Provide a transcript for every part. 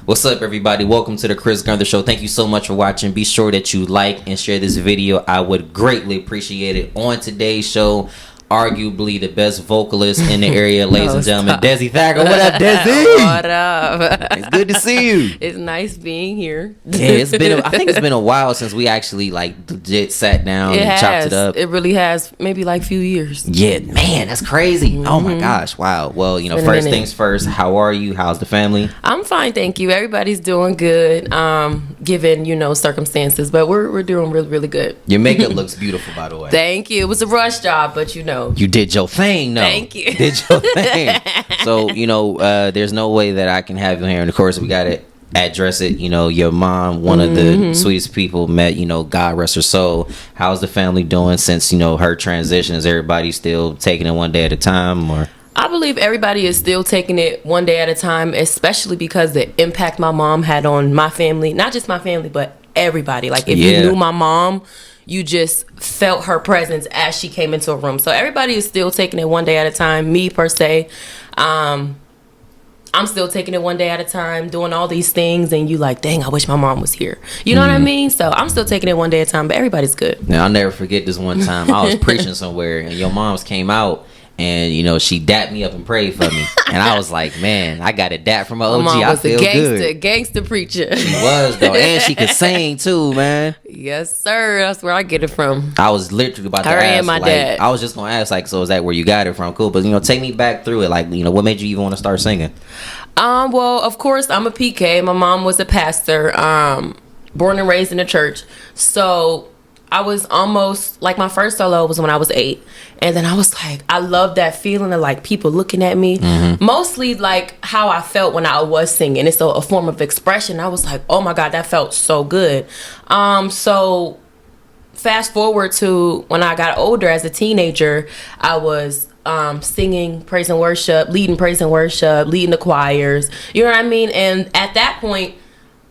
What's up, everybody? Welcome to the Chris Gunther Show. Thank you so much for watching. Be sure that you like and share this video. I would greatly appreciate it. On today's show, arguably the best vocalist in the area, ladies and gentlemen, Dessy Thacker. What up, Dessy? What up? It's good to see you. It's nice being here. Yeah, I think it's been a while since we actually legit sat down and chopped it up. It really has. Maybe like a few years. Yeah, man, that's crazy. Mm-hmm. Oh my gosh, wow. Well, first things first. How are you? How's the family? I'm fine, thank you. Everybody's doing good. Given circumstances, but we're doing really, really good. Your makeup looks beautiful, by the way. Thank you. It was a rush job, but you did your thing, though. Thank you. Did your thing. So, there's no way that I can have you here. And, of course, we got to address it. Your mom, one of the sweetest people, met, God rest her soul. How's the family doing since, her transition? Is everybody still taking it one day at a time? Or I believe everybody is still taking it one day at a time, especially because the impact my mom had on my family. Not just my family, but everybody. Like, if you knew my mom, you just felt her presence as she came into a room. So everybody is still taking it one day at a time. Me, per se, I'm still taking it one day at a time, doing all these things, and you like, dang, I wish my mom was here. You know what I mean? So I'm still taking it one day at a time, but everybody's good. Now, I'll never forget this one time. I was preaching somewhere, and your mom's came out, and she dapped me up and prayed for me, and I was like, man, I got a dap from my OG. Mom was I feel good. Gangster preacher. She was though, and she could sing too, man. Yes, sir. That's where I get it from. I was literally about to her ask. And my dad. I was just gonna ask, so is that where you got it from? Cool, but take me back through it. What made you even want to start singing? Well, of course, I'm a PK. My mom was a pastor. Born and raised in the church, so I was almost like, my first solo was when I was 8, and then I was like, I love that feeling of people looking at me, mostly like how I felt when I was singing. It's a form of expression. I was like, oh my God, that felt so good. So fast forward to when I got older, as a teenager, I was singing praise and worship, leading praise and worship, leading the choirs. You know what I mean? And at that point,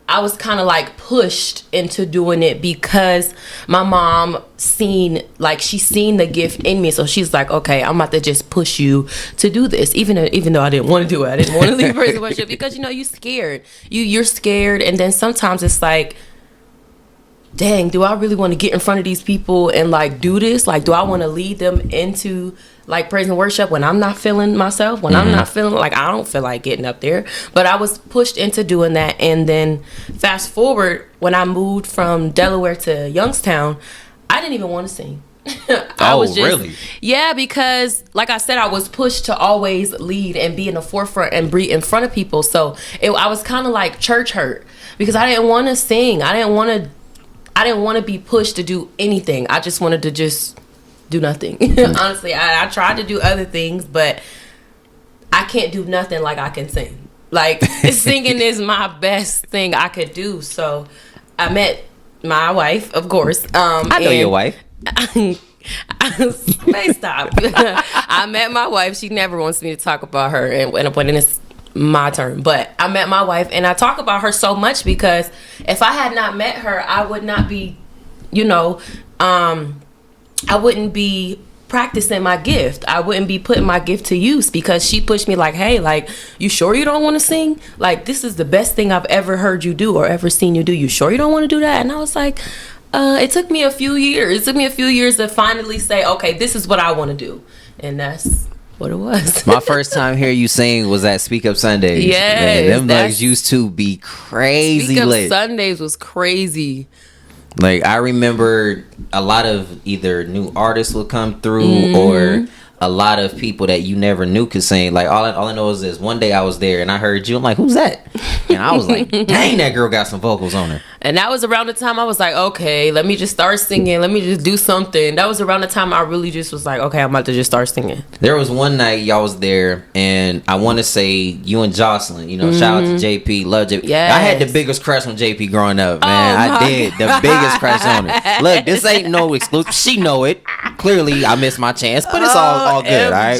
I was kind of pushed into doing it because my mom seen the gift in me. So she's like, okay, I'm about to just push you to do this. Even though I didn't want to do it. I didn't want to lead praise and worship because, you're scared. You're scared. And then sometimes it's like, dang, do I really want to get in front of these people and do this? Do I want to lead them into praise and worship when I'm not feeling myself, when I'm not feeling I don't feel like getting up there? But I was pushed into doing that. And then fast forward, when I moved from Delaware to Youngstown, I didn't even want to sing. Really? Yeah, because like I said, I was pushed to always lead and be in the forefront and be in front of people. So I was kind of like church hurt because I didn't want to sing. I didn't want to be pushed to do anything. I just wanted to just do nothing. Honestly, I tried to do other things, but I can't do nothing like I can sing. Singing is my best thing I could do. So I met my wife, of course. I know your wife. Stop. I met my wife. She never wants me to talk about her, and when it's my turn. But I met my wife, and I talk about her so much because if I had not met her, I would not be, I wouldn't be practicing my gift. I wouldn't be putting my gift to use because she pushed me hey, you sure you don't want to sing? This is the best thing I've ever heard you do or ever seen you do. You sure you don't want to do that? And I was like, it took me a few years. It took me a few years to finally say, okay, this is what I want to do. And that's what it was. My first time hearing you sing was at Speak Up Sundays. Yes. Them nugs used to be crazy lit. Speak Up Sundays was crazy. I remember a lot of either new artists would come through or a lot of people that you never knew could sing. All I know is this. One day I was there and I heard you. I'm like, who's that? And I was like, dang, that girl got some vocals on her. And that was around the time I was like, okay, let me just start singing. Let me just do something. That was around the time I really just was like, okay, I'm about to just start singing. There was one night y'all was there, and I want to say you and Jocelyn, shout out to JP, love JP. Yes. I had the biggest crush on JP growing up, man. I did. The biggest crush on her. Look, this ain't no exclusive. She know it. Clearly, I missed my chance, but it's all good, all right?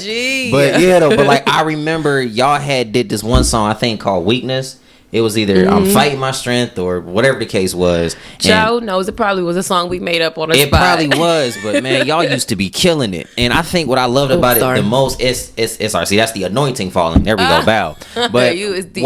But yeah, though, but I remember y'all did this one song, I think, called Weakness. It was either I'm fighting my strength or whatever the case was. Joe knows it probably was a song we made up on the spot. It probably was, but man, y'all used to be killing it. And I think what I loved about it the most is see, that's the anointing falling. There we go, bow. But you is deep.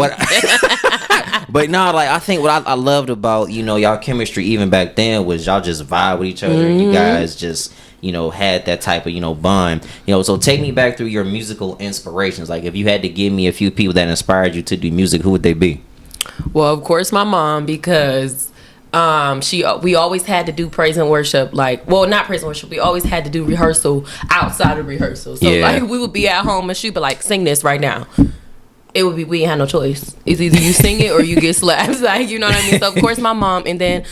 But no, like I think what I loved about y'all chemistry even back then was y'all just vibe with each other. And you guys just had that type of bond. So take me back through your musical inspirations. Like if you had to give me a few people that inspired you to do music, who would they be? Well, of course, my mom, because we always had to do praise and worship. Not praise and worship. We always had to do rehearsal outside of rehearsal. So like we would be at home and she'd be like, "Sing this right now." It would be, we ain't had no choice. It's either you sing it or you get slapped. Like, you know what I mean? So of course my mom. And then as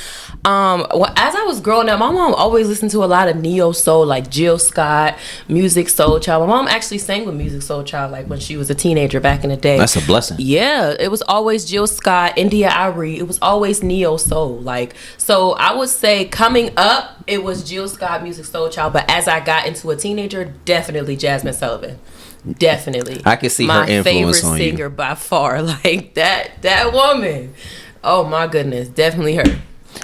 I was growing up, my mom always listened to a lot of neo soul, like Jill Scott, Music Soul Child. My mom actually sang with Music Soul Child like when she was a teenager back in the day. That's a blessing. Yeah, it was always Jill Scott, India Arie. It was always neo soul. Like, so I would say coming up, it was Jill Scott, Music Soul Child. But as I got into a teenager, definitely Jasmine Sullivan. Definitely. I can see her influence on you. My favorite singer by far. Like that woman. Oh my goodness. Definitely her.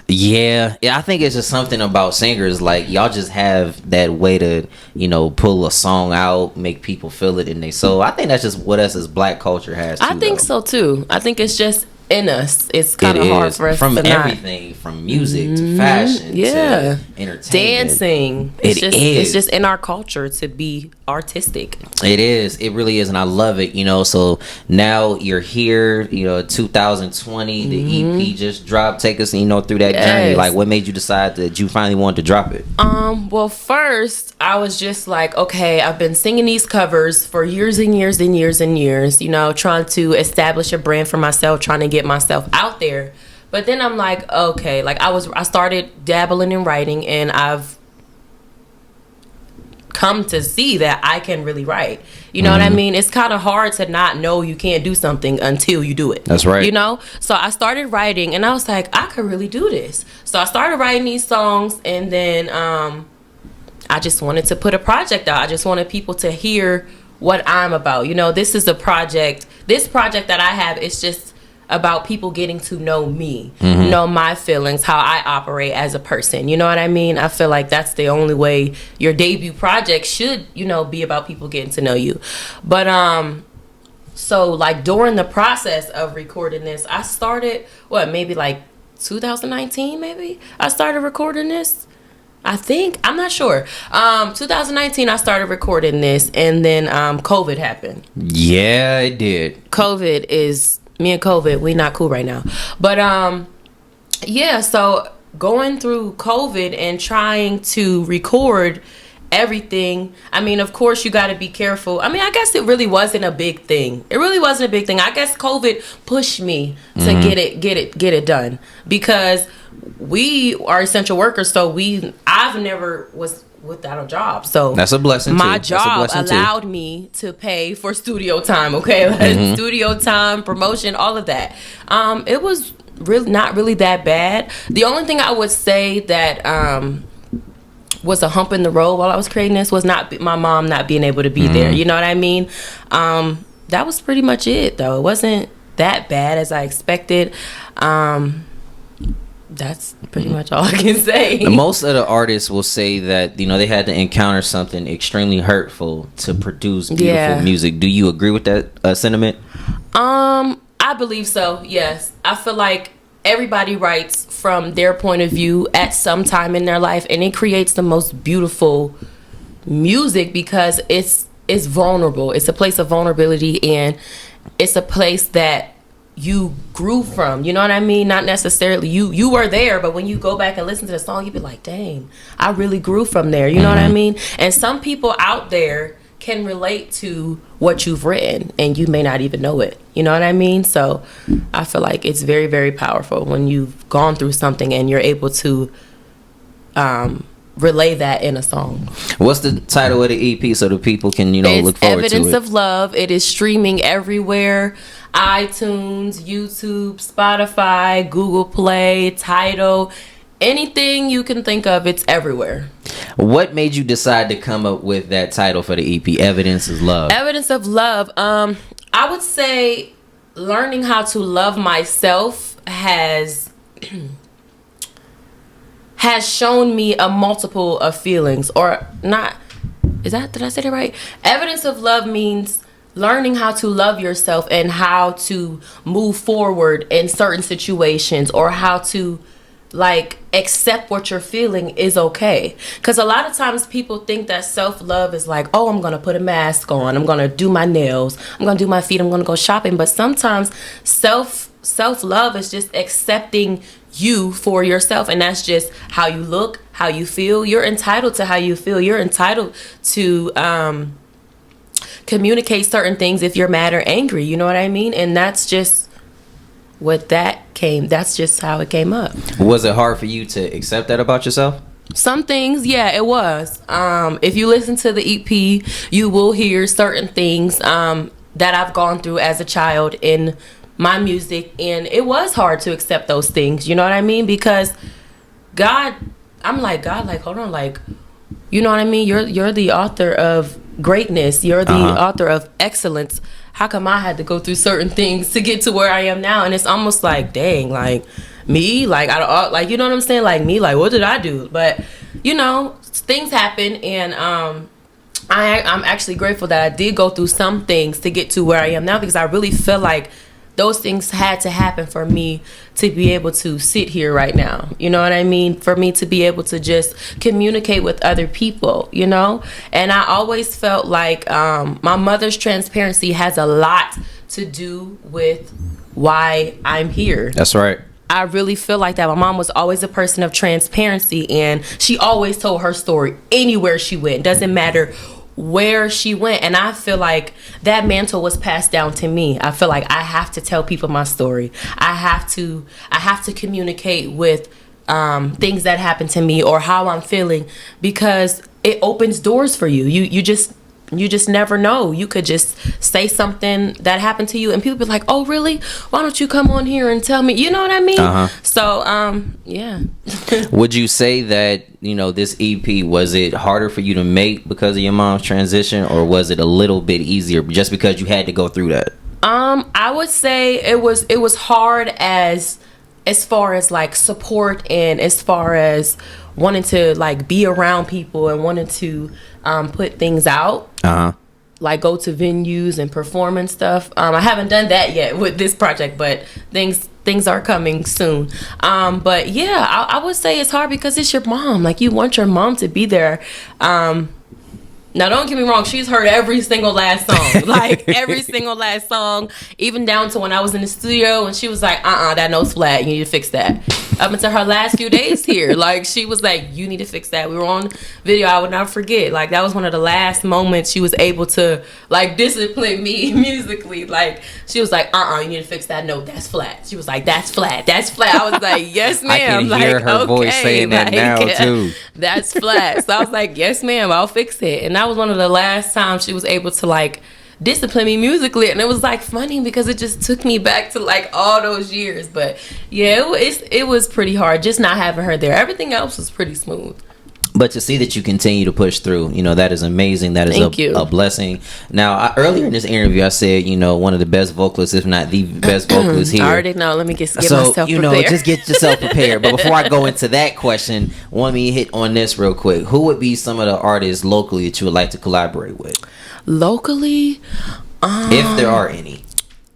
Yeah, I think it's just something about singers. Like y'all just have that way to, pull a song out, make people feel it in their soul. I think that's just what us as black culture has too, I think so too. I think it's just in us. It's kind of hard for us from to everything, from music to fashion to entertainment, dancing. It's just in our culture to be artistic. It is. It really is, and I love it. So now you're here. 2020, the EP just dropped. Take us, through that journey. Like, what made you decide that you finally wanted to drop it? Well, first I was just like, okay, I've been singing these covers for years and years and years and years. Trying to establish a brand for myself, trying to get myself out there. But then I'm like, okay, like I started dabbling in writing, and I've come to see that I can really write. You know what I mean? It's kind of hard to not know you can't do something until you do it. That's right. So I started writing, and I was like, I could really do this. So I started writing these songs, and then I just wanted to put a project out. I just wanted people to hear what I'm about. This is a project. This project that I have is just about people getting to know me, know my feelings, how I operate as a person. You know what I mean? I feel like that's the only way your debut project should, be about people getting to know you. But so like during the process of recording this, I started maybe like 2019, maybe I started recording this. I think, I'm not sure. 2019, I started recording this, and then COVID happened. Yeah, it did. Me and COVID, we not cool right now. But so going through COVID and trying to record everything, I mean, of course you got to be careful. I mean, I guess it really wasn't a big thing. I guess COVID pushed me to get it done, because we are essential workers. So I've never was without a job, so that's a blessing. My job allowed me to pay for studio time. Okay, studio time, promotion, all of that. It was really not really that bad. The only thing I would say that was a hump in the road while I was creating this was not my mom not being able to be there. You know what I mean? That was pretty much it, though. It wasn't that bad as I expected. That's pretty much all I can say. Most of the artists will say that they had to encounter something extremely hurtful to produce beautiful music. Do you agree with that sentiment? I believe so. Yes, I feel like everybody writes from their point of view at some time in their life, and it creates the most beautiful music because it's vulnerable. It's a place of vulnerability, and it's a place that you grew from. You know what I mean? Not necessarily you were there, but when you go back and listen to the song, you be like, dang, I really grew from there. You know what I mean? And some people out there can relate to what you've written, and you may not even know it. You know what I mean? So I feel like it's very, very powerful when you've gone through something and you're able to relay that in a song. What's the title of the EP so the people can look forward to it? Evidence of Love. It is streaming everywhere: iTunes, YouTube, Spotify, Google Play, Tidal, anything you can think of, it's everywhere. What made you decide to come up with that title for the EP, Evidence of Love? Evidence of Love. I would say learning how to love myself has shown me a multiple of feelings, or not. Did I say that right? Evidence of Love means learning how to love yourself and how to move forward in certain situations, or how to like accept what you're feeling is okay. Because a lot of times people think that self-love is like, oh, I'm gonna put a mask on, I'm gonna do my nails, I'm gonna do my feet, I'm gonna go shopping. But sometimes self-love is just accepting you for yourself, and that's just how you look, how you feel. You're entitled to how you feel. You're entitled to communicate certain things if you're mad or angry, you know what I mean? And that's just that's just how it came up. Was it hard for you to accept that about yourself? Some things, yeah, it was. If you listen to the EP, you will hear certain things that I've gone through as a child in my music, and it was hard to accept those things, you know what I mean? Because I'm like, God, like, hold on, like, you know what I mean? You're the author of greatness. You're the author of excellence. How come I had to go through certain things to get to where I am now? And it's almost like, dang, like me, like I don't, like, you know what I'm saying? Like me, like what did I do? But you know, things happen, and I'm actually grateful that I did go through some things to get to where I am now, because I really feel like those things had to happen for me to be able to sit here right now. You know what I mean? For me to be able to just communicate with other people, you know? And I always felt like my mother's transparency has a lot to do with why I'm here. That's right. I really feel like that. My mom was always a person of transparency, and she always told her story anywhere she went. Doesn't matter where she went. And I feel like that mantle was passed down to me. I feel like I have to tell people my story. I have to communicate with things that happen to me or how I'm feeling, because it opens doors for you. You just never know. You could just say something that happened to you, and people be like, oh really, why don't you come on here and tell me, you know what I mean? So yeah. Would you say that, you know, this EP, was it harder for you to make because of your mom's transition, or was it a little bit easier just because you had to go through that? I would say it was hard as far as like support, and as far as wanting to like be around people and wanting to put things out, like go to venues and perform and stuff. I haven't done that yet with this project, but things are coming soon. But yeah, I would say it's hard because it's your mom. Like, you want your mom to be there. Now, don't get me wrong. She's heard every single last song. Like, every single last song. Even down to when I was in the studio and she was like, that note's flat. You need to fix that. Up until her last few days here. Like, she was like, you need to fix that. We were on video. I would not forget. Like, that was one of the last moments she was able to, like, discipline me musically. Like, she was like, you need to fix that note. That's flat. She was like, that's flat. That's flat. I was like, yes, ma'am. I can hear her voice saying that now, too. That's flat. So I was like, yes, ma'am. I'll fix it. And that was one of the last times she was able to like discipline me musically, and it was like funny because it just took me back to like all those years. But yeah, it was pretty hard just not having her there. Everything else was pretty smooth. But to see that you continue to push through, you know, that is amazing. That is a blessing. Now, earlier in this interview, I said, you know, one of the best vocalists, if not the best vocalist here. I already know. Let me get myself prepared. You know, just get yourself prepared. But before I go into that question, let me hit on this real quick. Who would be some of the artists locally that you would like to collaborate with? Locally? If there are any.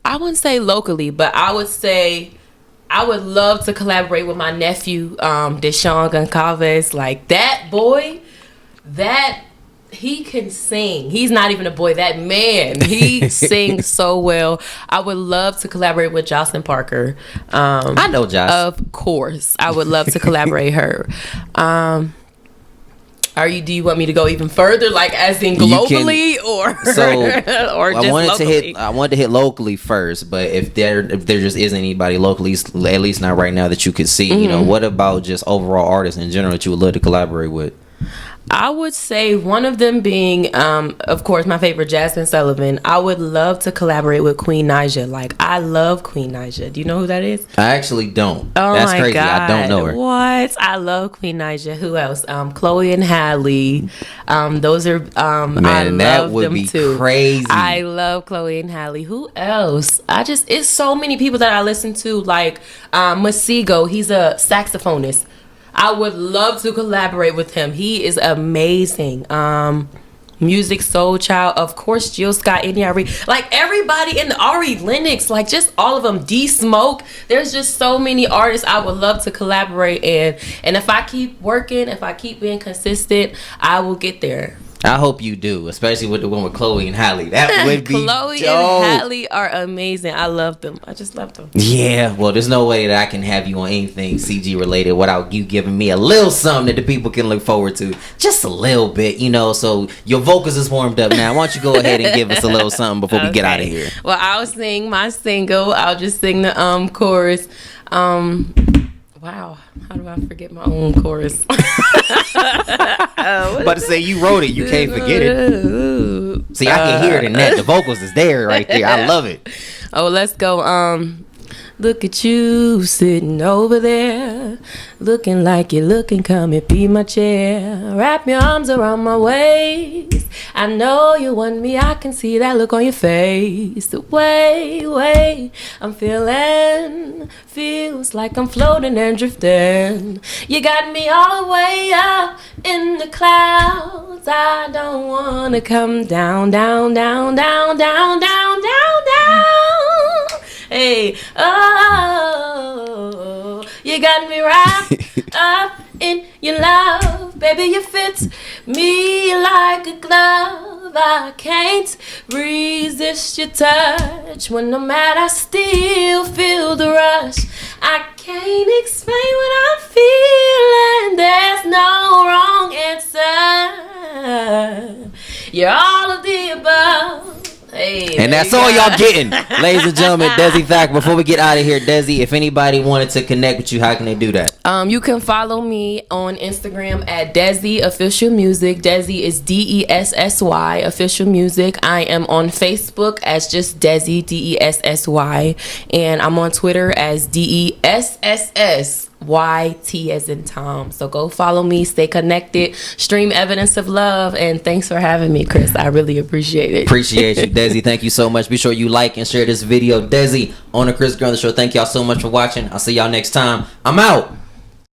I wouldn't say locally, but I would say I would love to collaborate with my nephew, Deshaun Goncalves. Like, that boy, he can sing. He's not even a boy. That man, he sings so well. I would love to collaborate with Jocelyn Parker. I know Jocelyn. Of course, I would love to collaborate her. Do you want me to go even further, like as in globally, or just locally? I wanted to hit locally first, but if there just isn't anybody locally, at least not right now, that you could see, you know, what about just overall artists in general that you would love to collaborate with? I would say one of them being, of course, my favorite, Jasmine Sullivan. I would love to collaborate with Queen Naija. Like, I love Queen Naija. Do you know who that is? I actually don't. Oh, that's my crazy. God. I don't know her. What? I love Queen Naija. Who else? Chloe and Halle. Those are, man, I love that would them be too. Crazy. I love Chloe and Halle. Who else? It's so many people that I listen to. Like, Masigo. He's a saxophonist. I would love to collaborate with him. He is amazing. Music Soul Child, of course, Jill Scott, N.E.R.E. Like everybody in the Ari Lennox, like just all of them, D Smoke. There's just so many artists I would love to collaborate in. And if I keep working, if I keep being consistent, I will get there. I hope you do, especially with the one with Chloe and Halle. That would be Chloe dope. and Halle are amazing. I love them. I just love them. Yeah, well, there's no way that I can have you on anything CG related without you giving me a little something that the people can look forward to. Just a little bit, you know, so your vocals is warmed up now. Why don't you go ahead and give us a little something before we get out of here? Well, I'll sing my single. I'll just sing the chorus. Wow, how do I forget my own chorus? About to say, you wrote it, you can't forget it. See, I can hear it in that. The vocals is there right there. I love it. Oh, let's go. Look at you sitting over there, looking like you're looking, come and be my chair. Wrap your arms around my waist. I know you want me, I can see that look on your face. The way I'm feeling feels like I'm floating and drifting. You got me all the way up in the clouds. I don't wanna come down, down, down, down, down, down, down, down. Hey, oh, you got me wrapped up in your love. Baby, you fit me like a glove. I can't resist your touch. When I'm mad, I still feel the rush. I can't explain what I'm feeling. There's no wrong answer. You're all of the above. Hey, and that's all y'all getting, ladies and gentlemen. Dessy Thacker. Before we get out of here, Dessy, if anybody wanted to connect with you, how can they do that? You can follow me on Instagram at Dessy Official Music. Dessy is Dessy Official Music. I am on Facebook as just Dessy, Dessy, and I'm on Twitter as DESSYT as in Tom. So go follow me, stay connected, stream Evidence of Love, and thanks for having me, Chris. I really appreciate it. Appreciate you, Dessy. Thank you so much. Be sure you like and share this video. Dessy on the Chris Gunther Show. Thank y'all so much for watching. I'll see y'all next time. I'm out.